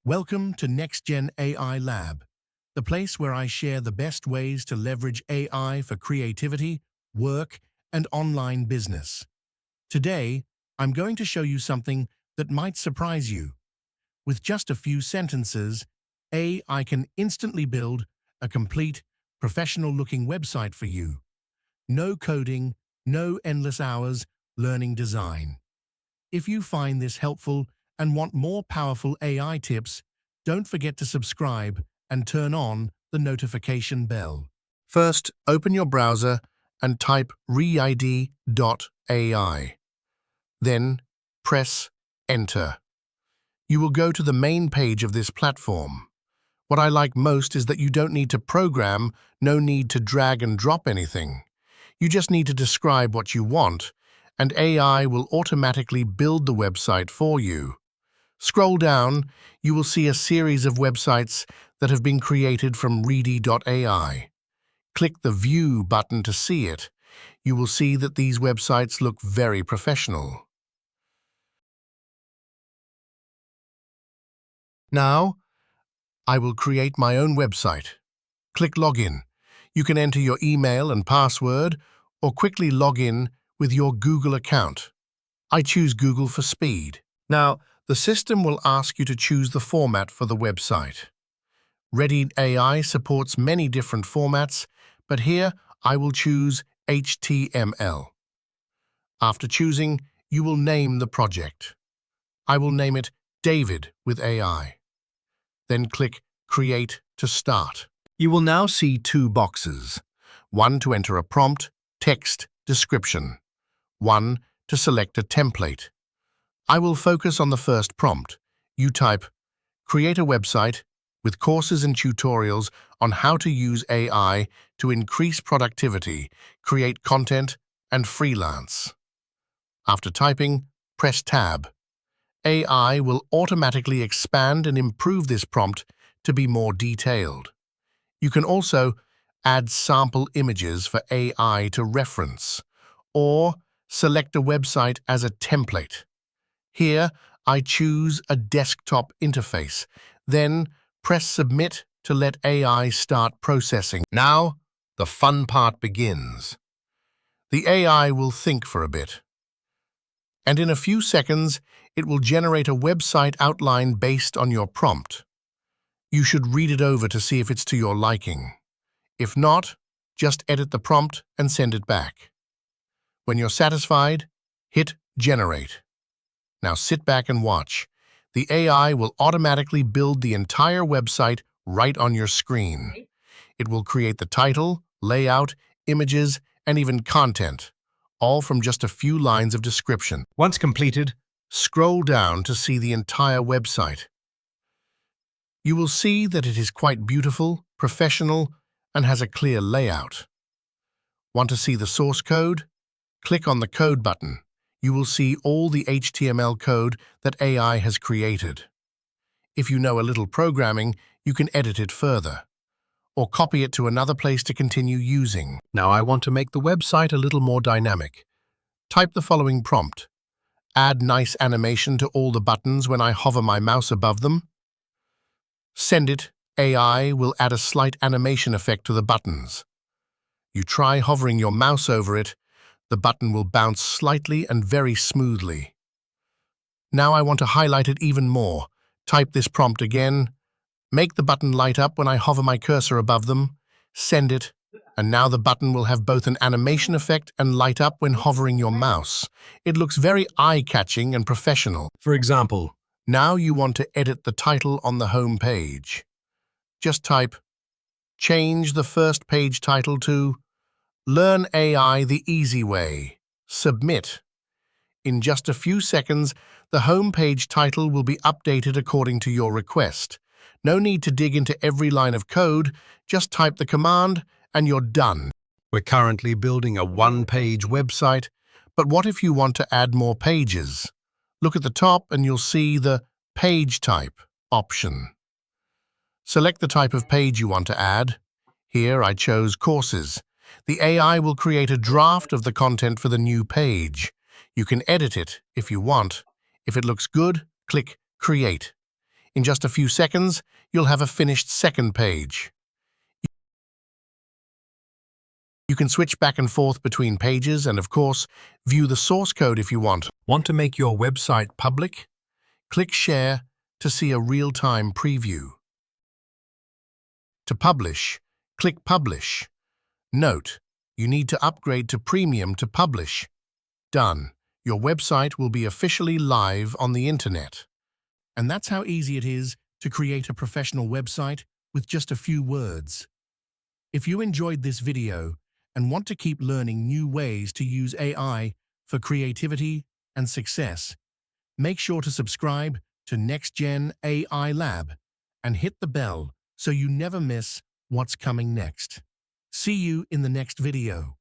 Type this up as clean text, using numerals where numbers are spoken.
Welcome to Next Gen AI Lab, the place where I share the best ways to leverage AI for creativity, work, and online business. Today, I'm going to show you something that might surprise you. With just a few sentences, AI can instantly build a complete, professional-looking website for you. No coding, no endless hours learning design. If you find this helpful and want more powerful AI tips, don't forget to subscribe and turn on the notification bell. First, open your browser and type Ready.AI. Then, press Enter. You will go to the main page of this platform. What I like most is that you don't need to program, no need to drag and drop anything. You just need to describe what you want, and AI will automatically build the website for you. Scroll down, you will see a series of websites that have been created from Ready.AI. Click the View button to see it. You will see that these websites look very professional. Now, I will create my own website. Click Login. You can enter your email and password or quickly log in with your Google account. I choose Google for speed. Now, the system will ask you to choose the format for the website. Ready.AI supports many different formats, but here I will choose HTML. After choosing, you will name the project. I will name it David with AI. Then click Create to start. You will now see two boxes. One to enter a prompt, text, description. One to select a template. I will focus on the first prompt. You type, create a website with courses and tutorials on how to use AI to increase productivity, create content, and freelance. After typing, press Tab. AI will automatically expand and improve this prompt to be more detailed. You can also add sample images for AI to reference, or select a website as a template. Here, I choose a desktop interface, then press Submit to let AI start processing. Now, the fun part begins. The AI will think for a bit, and in a few seconds, it will generate a website outline based on your prompt. You should read it over to see if it's to your liking. If not, just edit the prompt and send it back. When you're satisfied, hit Generate. Now sit back and watch. The AI will automatically build the entire website right on your screen. It will create the title, layout, images, and even content, all from just a few lines of description. Once completed, scroll down to see the entire website. You will see that it is quite beautiful, professional, and has a clear layout. Want to see the source code? Click on the Code button. You will see all the HTML code that AI has created. If you know a little programming, you can edit it further, or copy it to another place to continue using. Now I want to make the website a little more dynamic. Type the following prompt. Add nice animation to all the buttons when I hover my mouse above them. Send it. AI will add a slight animation effect to the buttons. You try hovering your mouse over it, the button will bounce slightly and very smoothly. Now I want to highlight it even more. Type this prompt again. Make the button light up when I hover my cursor above them. Send it, and now the button will have both an animation effect and light up when hovering your mouse. It looks very eye-catching and professional. For example, now you want to edit the title on the home page. Just type, change the first page title to Learn AI the Easy Way. Submit. In just a few seconds, the homepage title will be updated according to your request. No need to dig into every line of code, just type the command and you're done. We're currently building a one-page website, but what if you want to add more pages? Look at the top and you'll see the Page Type option. Select the type of page you want to add. Here I chose Courses. The AI will create a draft of the content for the new page. You can edit it if you want. If it looks good, click Create. In just a few seconds, you'll have a finished second page. You can switch back and forth between pages and, of course, view the source code if you want. Want to make your website public? Click Share to see a real-time preview. To publish, click Publish. Note, you need to upgrade to Premium to publish. Done. Your website will be officially live on the internet. And that's how easy it is to create a professional website with just a few words. If you enjoyed this video and want to keep learning new ways to use AI for creativity and success, make sure to subscribe to NextGen AI Lab and hit the bell so you never miss what's coming next. See you in the next video.